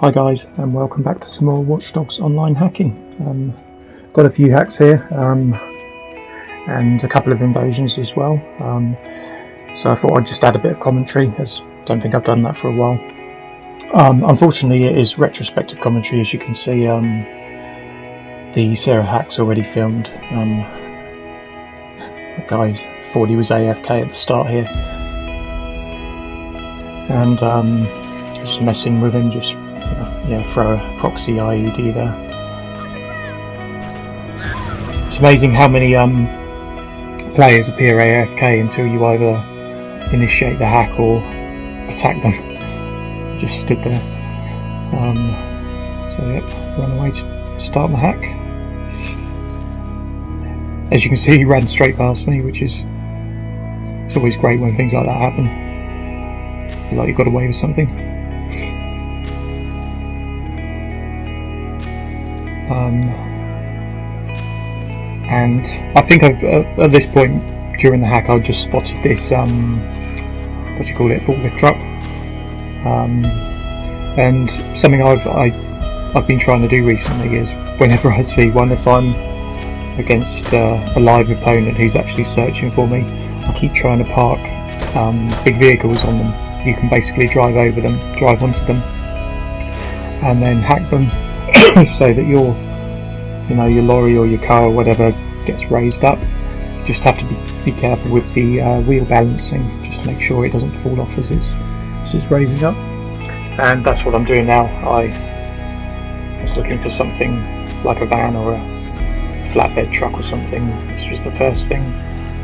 Hi guys, and welcome back to some more Watch Dogs online hacking. Got a few hacks here, and a couple of invasions as well. So I thought I'd just add a bit of commentary, as I don't think I've done that for a while. Unfortunately it is retrospective commentary, as you can see. The Sarah hack's already filmed. The guy thought he was AFK at the start here, and just messing with him, just throw a proxy IED there. It's amazing how many players appear AFK until you either initiate the hack or attack them. Just stood there. So yep, run away to start my hack. As you can see, he ran straight past me, which is, it's always great when things like that happen. I feel like you got away with something. And I think I've at this point during the hack I've just spotted this forklift truck, and something I've been trying to do recently is whenever I see one, if I'm against a live opponent who's actually searching for me, I keep trying to park big vehicles on them. You can basically drive over them, drive onto them, and then hack them so that your lorry or your car or whatever gets raised up. You just have to be careful with the wheel balancing, just make sure it doesn't fall off as it's raising up. And that's what I'm doing now. I was looking for something like a van or a flatbed truck or something. This was the first thing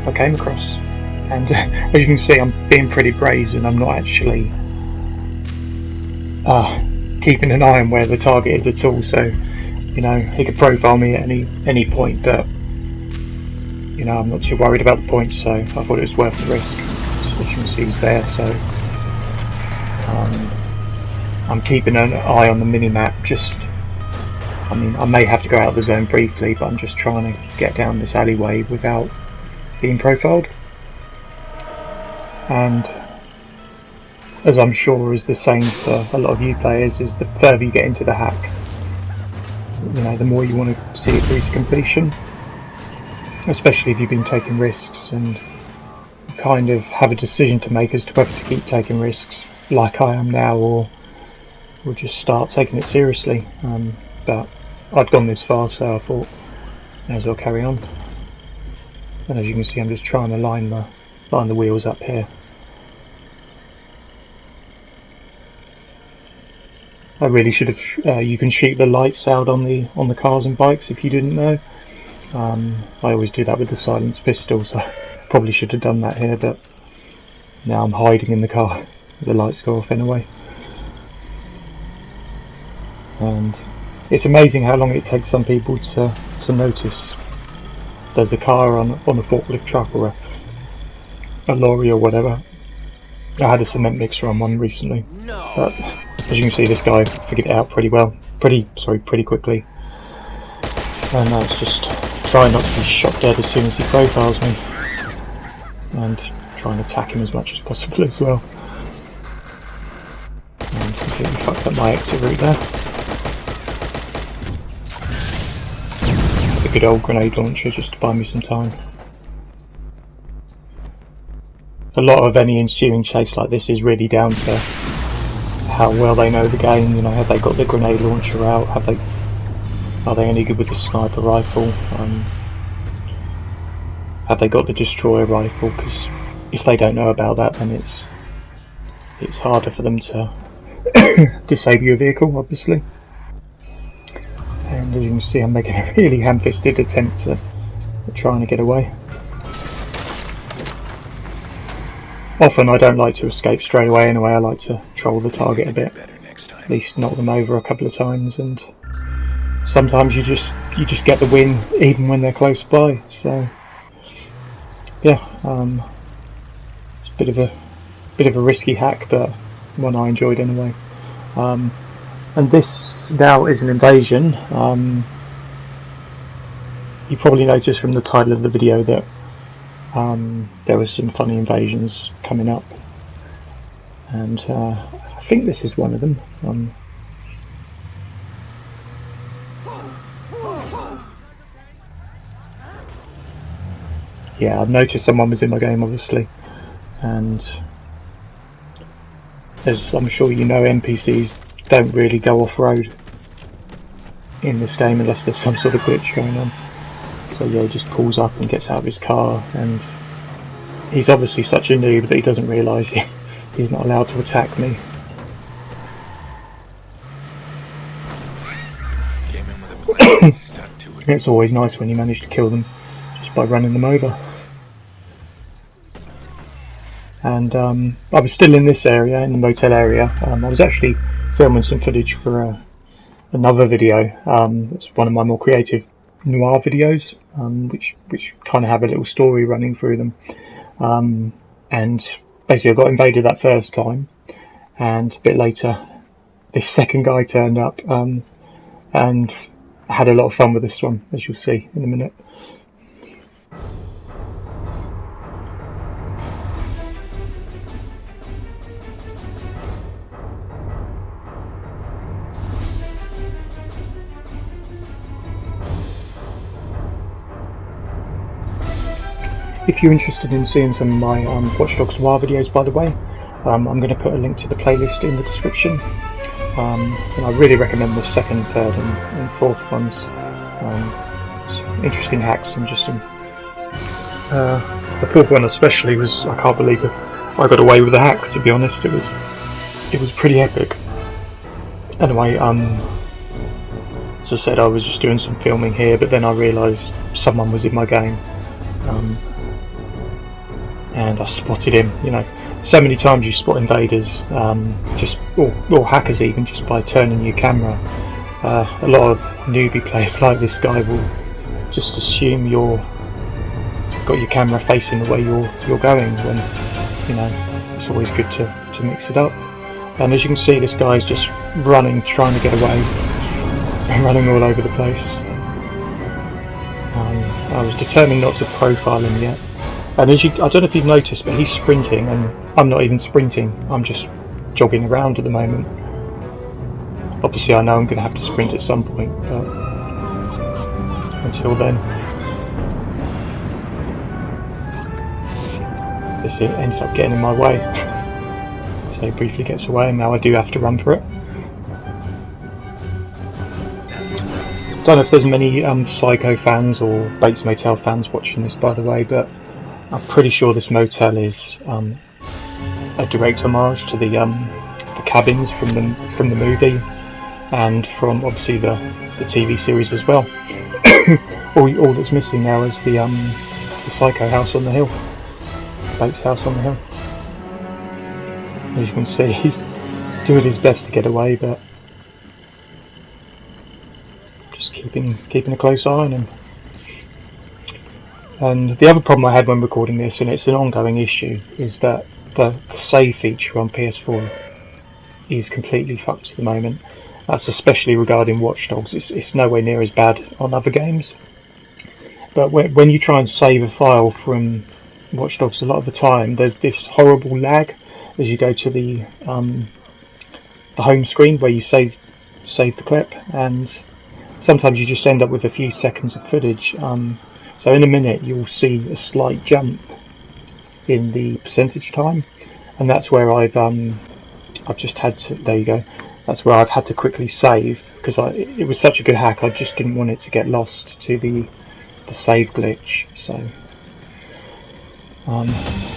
I came across, and as you can see, I'm being pretty brazen. I'm not actually keeping an eye on where the target is at all, so he could profile me at any point, but I'm not too worried about the points, so I thought it was worth the risk. So as you can see, he's there, so I'm keeping an eye on the mini-map. I may have to go out of the zone briefly, but I'm just trying to get down this alleyway without being profiled. And as I'm sure is the same for a lot of you players, is the further you get into the hack, the more you want to see it through to completion, especially if you've been taking risks and you kind of have a decision to make as to whether to keep taking risks like I am now, or just start taking it seriously. But I'd gone this far, so I thought may as well carry on. And as you can see, I'm just trying to line the wheels up here. I really should have. You can shoot the lights out on the cars and bikes if you didn't know. I always do that with the silenced pistol, so I probably should have done that here. But now I'm hiding in the car. The lights go off anyway. And it's amazing how long it takes some people to notice there's a car on a forklift truck or a lorry or whatever. I had a cement mixer on one recently, but as you can see, this guy figured it out pretty quickly. And now it's just trying not to be shot dead as soon as he profiles me, and try and attack him as much as possible as well. And completely fucked up my exit route there. A good old grenade launcher just to buy me some time. A lot of any ensuing chase like this is really down to how well they know the game. Have they got the grenade launcher out? Are they any good with the sniper rifle? Have they got the destroyer rifle? Because if they don't know about that, then it's harder for them to disable your vehicle, obviously. And as you can see, I'm making a really ham-fisted attempt at trying to get away. Often I don't like to escape straight away anyway. I like to troll the target a bit, at least knock them over a couple of times, and sometimes you just get the win even when they're close by. So yeah, it's a bit of a risky hack, but one I enjoyed anyway. And this now is an invasion. You probably noticed from the title of the video that there was some funny invasions coming up, and I think this is one of them. yeah, I've noticed someone was in my game, obviously, and as I'm sure you know, NPCs don't really go off-road in this game unless there's some sort of glitch going on. So yeah, he just pulls up and gets out of his car, and he's obviously such a noob that he doesn't realise he's not allowed to attack me. It's always nice when you manage to kill them just by running them over. And I was still in this area, in the motel area. I was actually filming some footage for another video. It's one of my more creative noir videos, which kind of have a little story running through them. And basically I got invaded that first time, and a bit later this second guy turned up, and I had a lot of fun with this one, as you'll see in a minute. If you're interested in seeing some of my Watch Dogs Noir videos, by the way, I'm going to put a link to the playlist in the description. And I really recommend the second, third and fourth ones. Some interesting hacks, and just some... the fourth one especially was, I can't believe it, I got away with the hack, to be honest. It was pretty epic. Anyway, as I said, I was just doing some filming here, but then I realised someone was in my game. And I spotted him. You know, so many times you spot invaders, or hackers even, just by turning your camera. A lot of newbie players like this guy will just assume you've got your camera facing the way you're going, when, you know, it's always good to mix it up. And as you can see, this guy's just running, trying to get away, running all over the place. I was determined not to profile him yet. And I don't know if you've noticed, but he's sprinting, and I'm not even sprinting. I'm just jogging around at the moment. Obviously, I know I'm going to have to sprint at some point, but until then, this ended up getting in my way. So he briefly gets away, and now I do have to run for it. Don't know if there's many Psycho fans or Bates Motel fans watching this, by the way, but I'm pretty sure this motel is a direct homage to the cabins from the movie, and from obviously the TV series as well. all that's missing now is the Psycho house on the hill, Bates house on the hill. As you can see, he's doing his best to get away, but just keeping a close eye on him. And the other problem I had when recording this, and it's an ongoing issue, is that the save feature on PS4 is completely fucked at the moment. That's especially regarding Watch Dogs. It's nowhere near as bad on other games. But when you try and save a file from Watch Dogs, a lot of the time there's this horrible lag as you go to the home screen where you save the clip, and sometimes you just end up with a few seconds of footage. So in a minute you'll see a slight jump in the percentage time, and that's where I've just had to, there you go, that's where I've had to quickly save, because it was such a good hack, I just didn't want it to get lost to the save glitch. So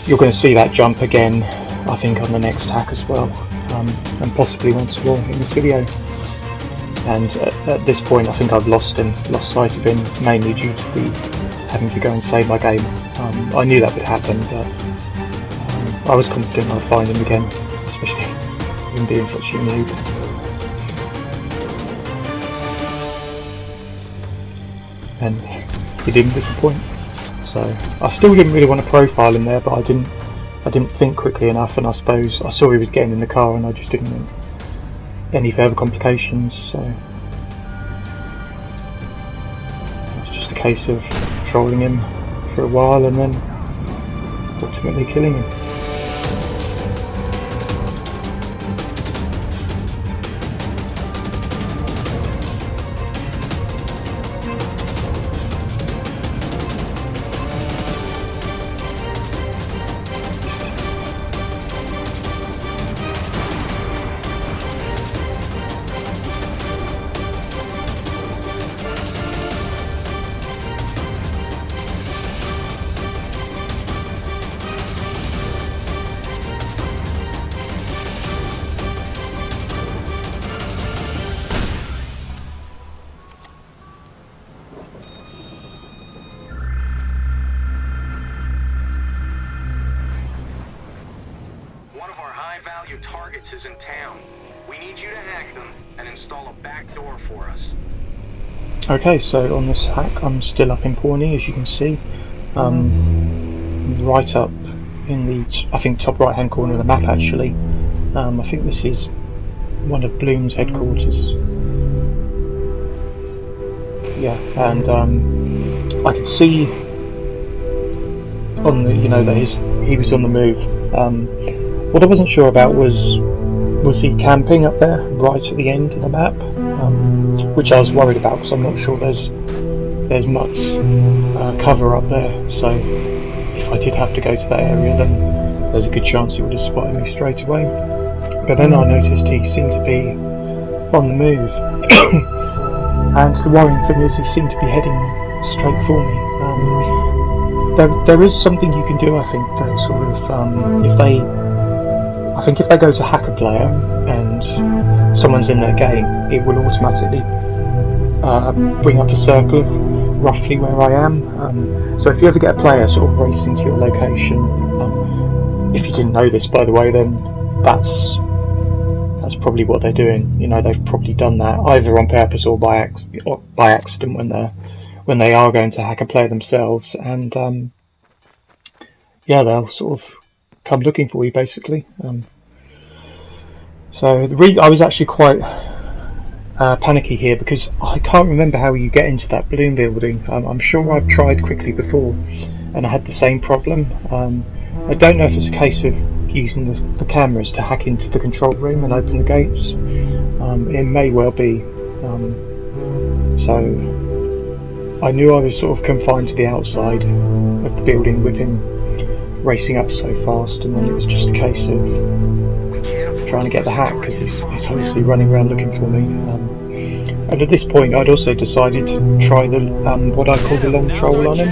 you're going to see that jump again, I think, on the next hack as well, and possibly once more in this video. And at this point I think I've lost sight of him, mainly due to the having to go and save my game. I knew that would happen, but I was confident I'd find him again, especially him being such a noob. And he didn't disappoint. So I still didn't really want to profile him there, but I didn't think quickly enough, and I suppose I saw he was getting in the car, and I just didn't want any further complications. So it's just a case of trolling him for a while and then ultimately killing him. town. We need you to hack them and install a back door for us. Okay, so on this hack, I'm still up in Pawnee, as you can see. Right up in the, I think, top right hand corner of the map actually. I think this is one of Bloom's headquarters. Yeah, and I could see on the, that he was on the move. What I wasn't sure about was he camping up there right at the end of the map, which I was worried about because I'm not sure there's much cover up there. So if I did have to go to that area, then there's a good chance he would have spotted me straight away. But then I noticed he seemed to be on the move, and the worrying thing is he seemed to be heading straight for me. There is something you can do, I think, that sort of if they go to hack a player and someone's in their game, it will automatically bring up a circle of roughly where I am. So if you ever get a player sort of racing to your location, if you didn't know this, by the way, then that's probably what they're doing. They've probably done that either on purpose or by accident when they are going to hack a player themselves, and yeah, they'll sort of come looking for you basically. So I was actually quite panicky here because I can't remember how you get into that balloon building. I'm sure I've tried quickly before and I had the same problem. I don't know if it's a case of using the cameras to hack into the control room and open the gates. It may well be. So I knew I was sort of confined to the outside of the building with him racing up so fast, and then it was just a case of trying to get the hack because he's obviously running around looking for me. And at this point I'd also decided to try the what I call the long troll on him.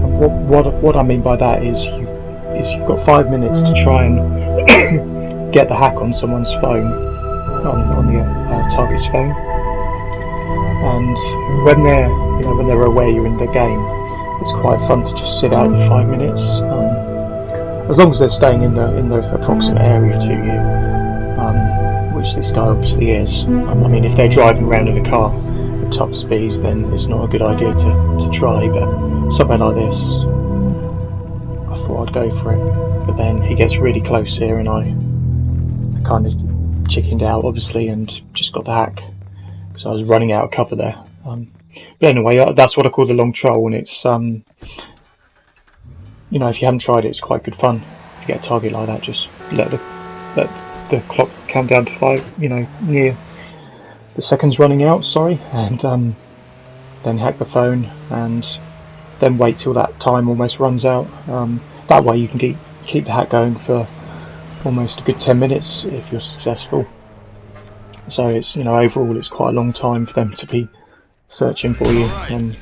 And what I mean by that is you've got 5 minutes to try and get the hack on someone's phone, on the target's phone, and when they're aware you're in the game, it's quite fun to just sit out the 5 minutes, as long as they're staying in the approximate area to you, which this guy obviously is. I mean, if they're driving around in a car at top speeds, then it's not a good idea to try, but somewhere like this, I thought I'd go for it. But then he gets really close here, and I kind of chickened out, obviously, and just got the hack because I was running out of cover there. But anyway, that's what I call the long troll, and it's if you haven't tried it, it's quite good fun. If you get a target like that, just let the clock count down to 5, near the seconds running out, and then hack the phone, and then wait till that time almost runs out. That way you can keep the hack going for almost a good 10 minutes if you're successful. So it's overall it's quite a long time for them to be searching for you, and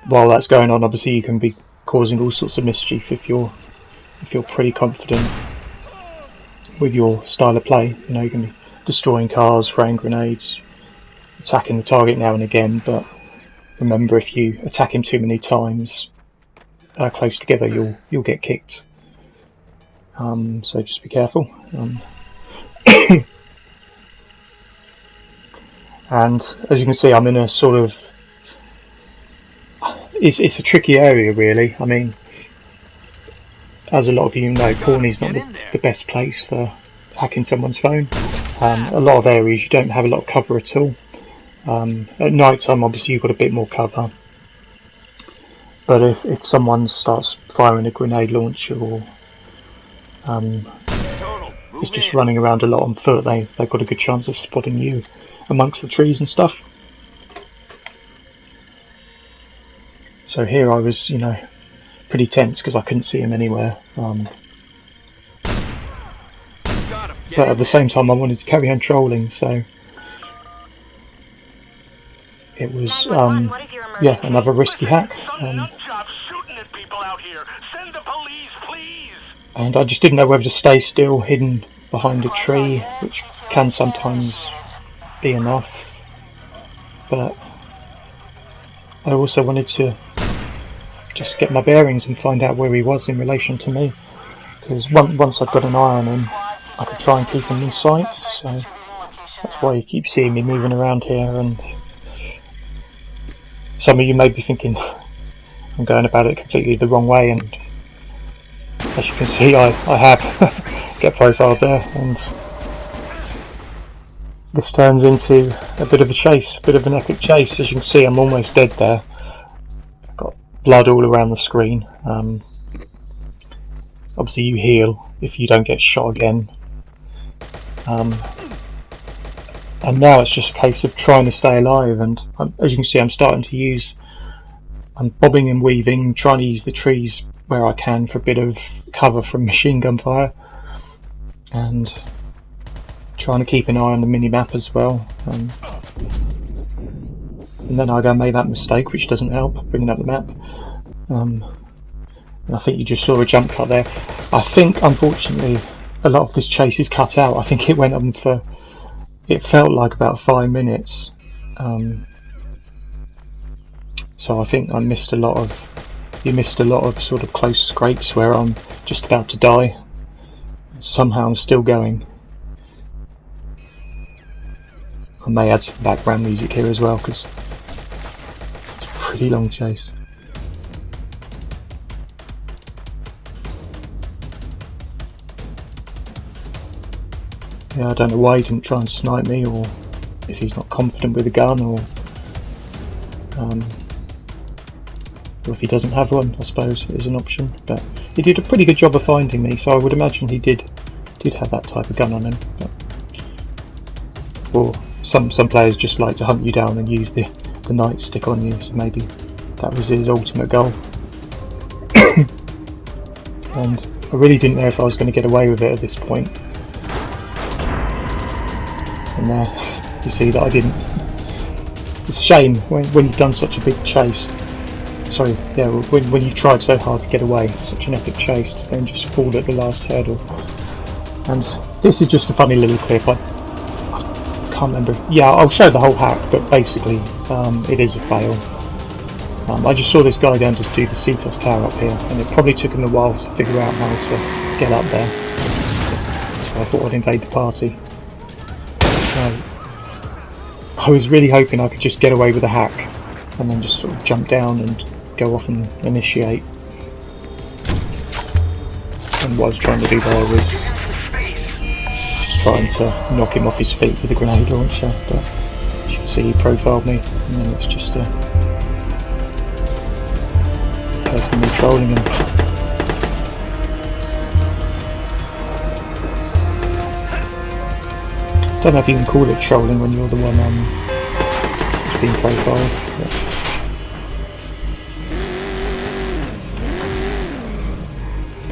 while that's going on, obviously you can be causing all sorts of mischief if you're pretty confident with your style of play. You can be destroying cars, throwing grenades, attacking the target now and again, but remember, if you attack him too many times close together, you'll get kicked. So just be careful. And as you can see, I'm in a sort of it's a tricky area, really. I mean, as a lot of you know, Pawnee's not the best place for hacking someone's phone. A lot of areas you don't have a lot of cover at all. At night time, obviously you've got a bit more cover, but if someone starts firing a grenade launcher or is just running around a lot on foot, they've got a good chance of spotting you amongst the trees and stuff. So here I was, pretty tense because I couldn't see him anywhere. But at the same time I wanted to carry on trolling, so it was another risky hack. And I just didn't know whether to stay still, hidden behind a tree, which can sometimes be enough, but I also wanted to just get my bearings and find out where he was in relation to me, because once I've got an eye on him, I could try and keep him in sight, so that's why you keep seeing me moving around here. And some of you may be thinking I'm going about it completely the wrong way, and as you can see I have get profiled there, and this turns into a bit of a chase, a bit of an epic chase. As you can see, I'm almost dead there. I've got blood all around the screen. Obviously you heal if you don't get shot again. And now it's just a case of trying to stay alive, and as you can see I'm bobbing and weaving, trying to use the trees where I can for a bit of cover from machine gun fire, and trying to keep an eye on the mini-map as well. And then I go and make that mistake, which doesn't help, bringing up the map. And I think you just saw a jump cut there. I think, unfortunately, a lot of this chase is cut out. I think it went on for, it felt like about 5 minutes. So I think I missed a lot of, you missed a lot of sort of close scrapes where I'm just about to die. Somehow I'm still going. I may add some background music here as well, because it's a pretty long chase. Yeah, I don't know why he didn't try and snipe me, or if he's not confident with a gun, or if he doesn't have one, I suppose is an option. But he did a pretty good job of finding me, so I would imagine he did have that type of gun on him. But, or some players just like to hunt you down and use the nightstick on you, so maybe that was his ultimate goal. And I really didn't know if I was going to get away with it at this point. And there, you see that I didn't. It's a shame when you've done such a big chase. Sorry, yeah, when you've tried so hard to get away, such an epic chase, to then just fall at the last hurdle. And this is just a funny little clip. I can't remember. Yeah, I'll show the whole hack, but basically, it is a fail. I just saw this guy going to do the CTOS tower up here, and it probably took him a while to figure out how to get up there. So I thought I'd invade the party. I was really hoping I could just get away with a hack, and then just sort of jump down and go off and initiate. And what I was trying to do there was just trying to knock him off his feet with a grenade launcher, but as you can see he profiled me, and then it's just a person of me trolling him. I don't know if you can call it trolling when you're the one who's being profiled.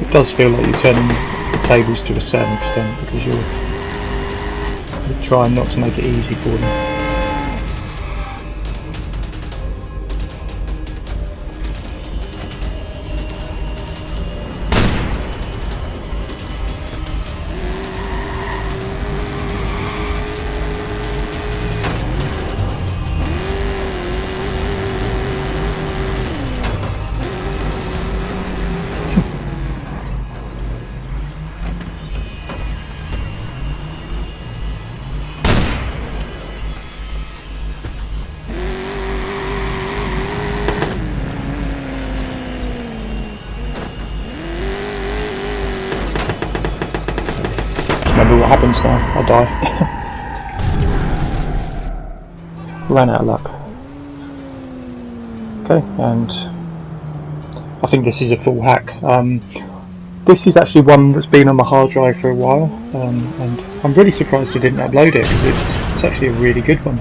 It does feel like you're turning the tables to a certain extent, because you're trying not to make it easy for them. Remember what happens now, I die. Ran out of luck. Okay, and I think this is a full hack. This is actually one that's been on my hard drive for a while, and I'm really surprised I didn't upload it, because it's actually a really good one.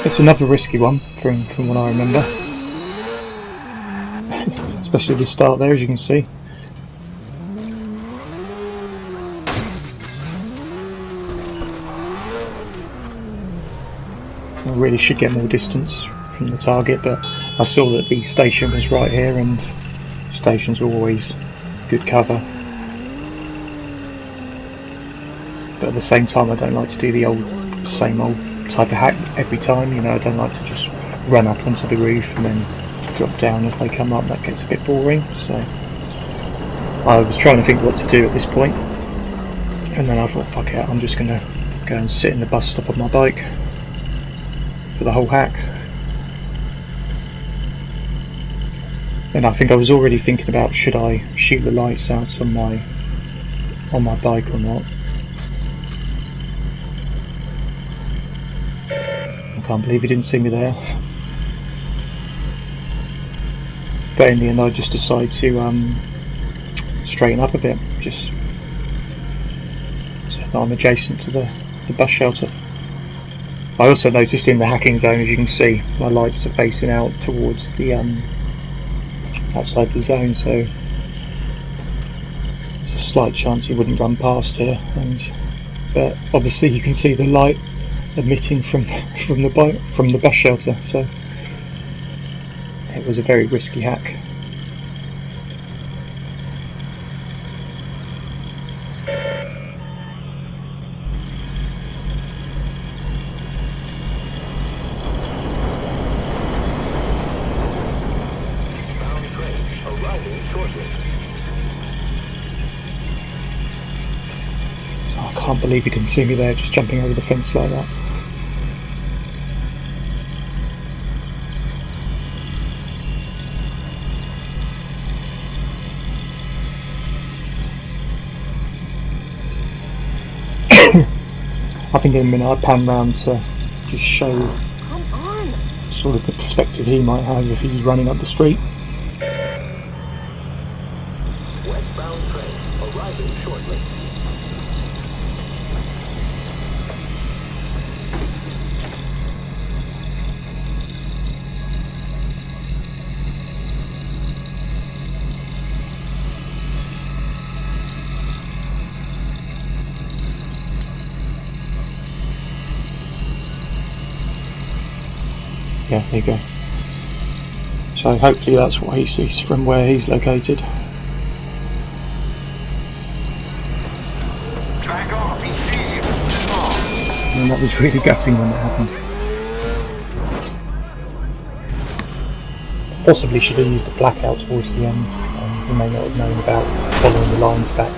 It's another risky one from what I remember. Especially the start there, as you can see. I really should get more distance from the target, but I saw that the station was right here, and stations are always good cover. But at the same time, I don't like to do the same old type of hack every time. You know, I don't like to just run up onto the roof and then drop down as they come up. That gets a bit boring, so I was trying to think what to do at this point, and then I thought, fuck it, I'm just going to go and sit in the bus stop on my bike for the whole hack. And I think I was already thinking about, should I shoot the lights out on my bike or not. I can't believe he didn't see me there. But in the end I just decided to straighten up a bit, just so that I'm adjacent to the bus shelter. I also noticed in the hacking zone, as you can see, my lights are facing out towards the outside the zone, so there's a slight chance he wouldn't run past here. But obviously you can see the light emitting from the bus shelter, so it was a very risky hack. I can't believe he didn't see me there, just jumping over the fence like that. I think in a minute I'd pan round to just show sort of the perspective he might have if he's running up the street. Westbound train arriving shortly. Yeah, there you go. So hopefully that's what he sees from where he's located. Back off, he sees you. Oh. And that was really gutting when that happened. Possibly should have used the blackout towards the end. He may not have known about following the lines back.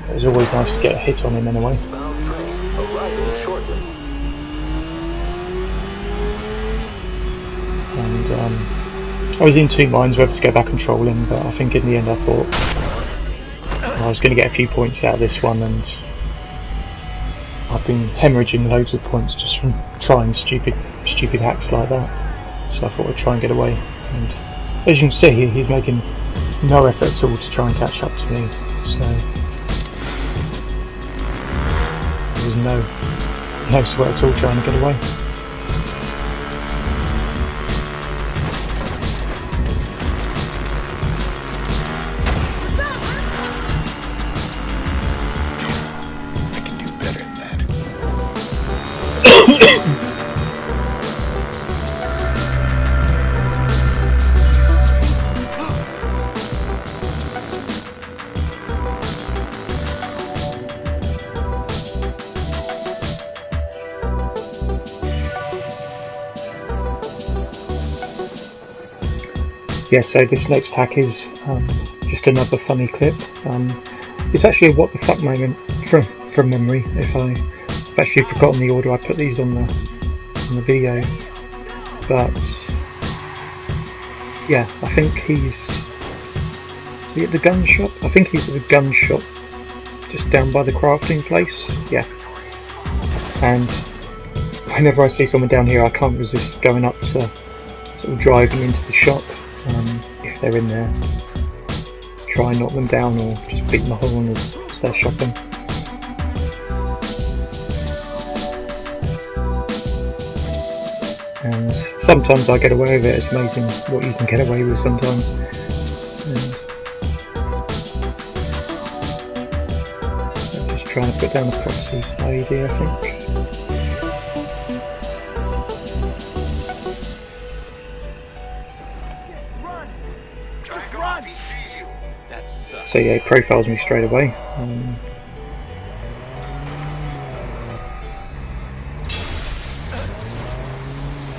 It was always nice to get a hit on him anyway. Westbound train arriving shortly. And I was in two minds whether to go back and troll him, but I think in the end I thought I was going to get a few points out of this one, and I've been hemorrhaging loads of points just from trying stupid hacks like that, so I thought I'd try and get away. And as you can see, he's making no effort at all to try and catch up to me, so there was no sweat at all trying to get away. Yeah, so this next hack is just another funny clip. It's actually a what the fuck moment from memory. I've actually forgotten the order I put these on the video, but yeah, I think is he at the gun shop? I think he's at the gun shop just down by the crafting place. Yeah, and whenever I see someone down here, I can't resist going up to sort of driving into the shop. If they're in there, try and knock them down or just beat my horn as they're shopping. And sometimes I get away with it. It's amazing what you can get away with sometimes. And I'm just trying to put down a proxy IED, I think. So yeah, he profiles me straight away.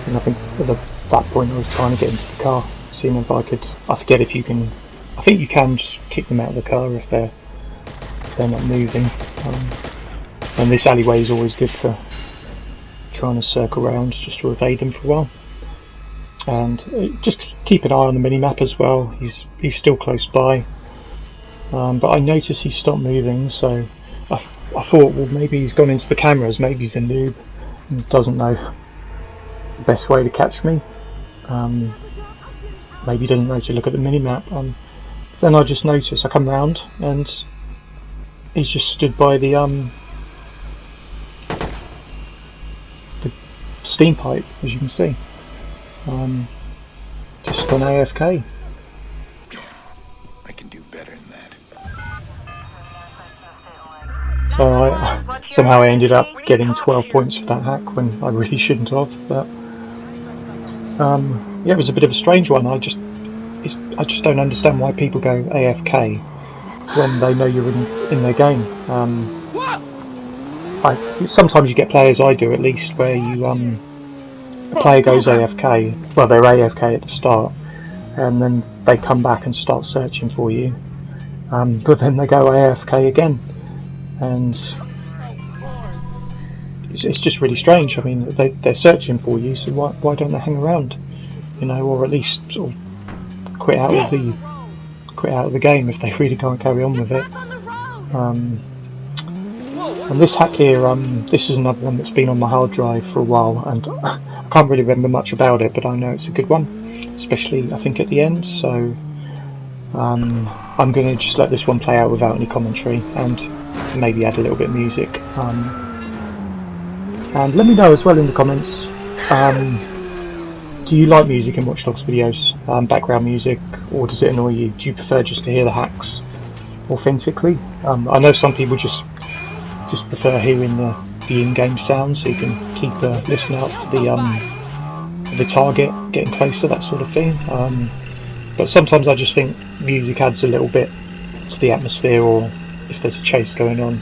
And I think the that point I was trying to get into the car, seeing if I could. I forget if you can. I think you can just kick them out of the car if they're not moving. And this alleyway is always good for trying to circle around just to evade them for a while. And just keep an eye on the mini-map as well. He's still close by, but I noticed he stopped moving, so I thought, well, maybe he's gone into the cameras, maybe he's a noob and doesn't know the best way to catch me. Maybe he doesn't know to look at the mini-map. Then I just noticed, I come round and he's just stood by the steam pipe, as you can see. Just on AFK. I can do better than that. So somehow I ended up getting 12 points for that hack when I really shouldn't have. But yeah, it was a bit of a strange one. I just don't understand why people go AFK when they know you're in their game. Sometimes you get players, I do at least, where you the player goes AFK, well, they're AFK at the start, and then they come back and start searching for you, but then they go AFK again, and it's just really strange. I mean, they're searching for you, so why don't they hang around, you know, or at least sort of quit out of the game if they really can't carry on with it. And this hack here, this is another one that's been on my hard drive for a while, and I can't really remember much about it, but I know it's a good one, especially I think at the end. So I'm going to just let this one play out without any commentary, and maybe add a little bit of music. And let me know as well in the comments, do you like music in Watch Dogs videos, background music, or does it annoy you? Do you prefer just to hear the hacks authentically? I know some people just prefer hearing the in-game sounds, so you can keep listening out for the target getting closer, that sort of thing. But sometimes I just think music adds a little bit to the atmosphere, or if there's a chase going on,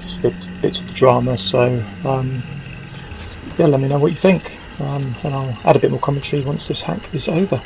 just a bit of the drama. So yeah, let me know what you think, and I'll add a bit more commentary once this hack is over.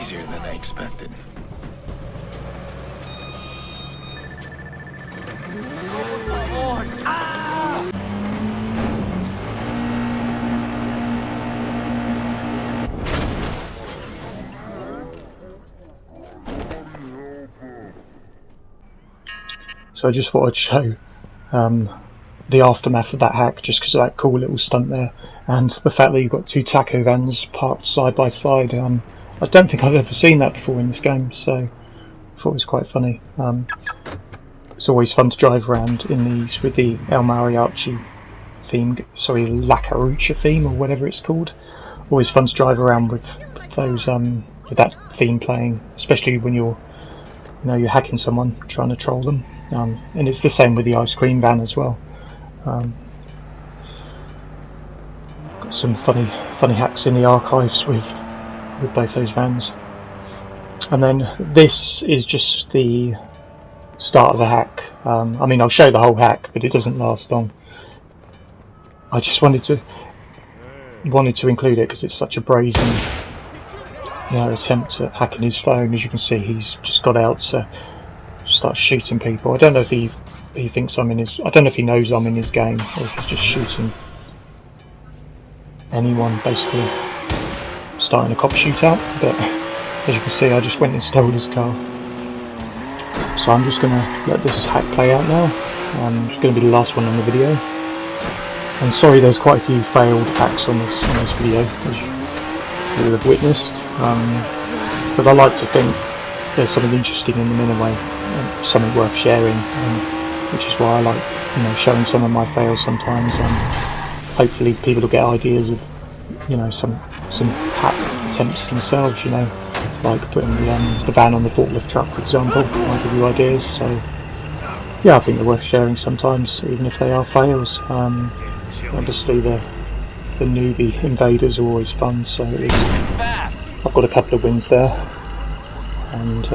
easier than I expected. So I just thought I'd show the aftermath of that hack, just because of that cool little stunt there, and the fact that you've got two taco vans parked side by side. I don't think I've ever seen that before in this game, so I thought it was quite funny. It's always fun to drive around in these with the El Mariachi theme, sorry, La Carucha theme, or whatever it's called. Always fun to drive around with those with that theme playing, especially when you're hacking someone, trying to troll them. And it's the same with the ice cream van as well. Got some funny hacks in the archives with both those vans. And then this is just the start of the hack. I mean, I'll show the whole hack, but it doesn't last long. I just wanted to include it because it's such a brazen attempt at hacking his phone. As you can see, he's just got out to start shooting people. I don't know if he thinks I'm in his. I don't know if he knows I'm in his game, or if he's just shooting anyone, basically starting a cop shootout. But as you can see, I just went and stole his car. So I'm just gonna let this hack play out now. It's gonna be the last one on the video. And sorry, there's quite a few failed hacks on this video, as you will have witnessed. But I like to think there's something interesting in them in a way, something worth sharing, which is why I like showing some of my fails sometimes. Hopefully people will get ideas of some hack attempts themselves, like putting the van on the forklift truck, for example. I'll give you ideas. So yeah, I think they're worth sharing sometimes, even if they are fails. Obviously the newbie invaders are always fun, so at least I've got a couple of wins there. And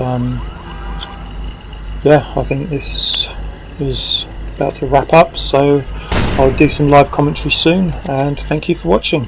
yeah, I think this is about to wrap up, so I'll do some live commentary soon, and thank you for watching.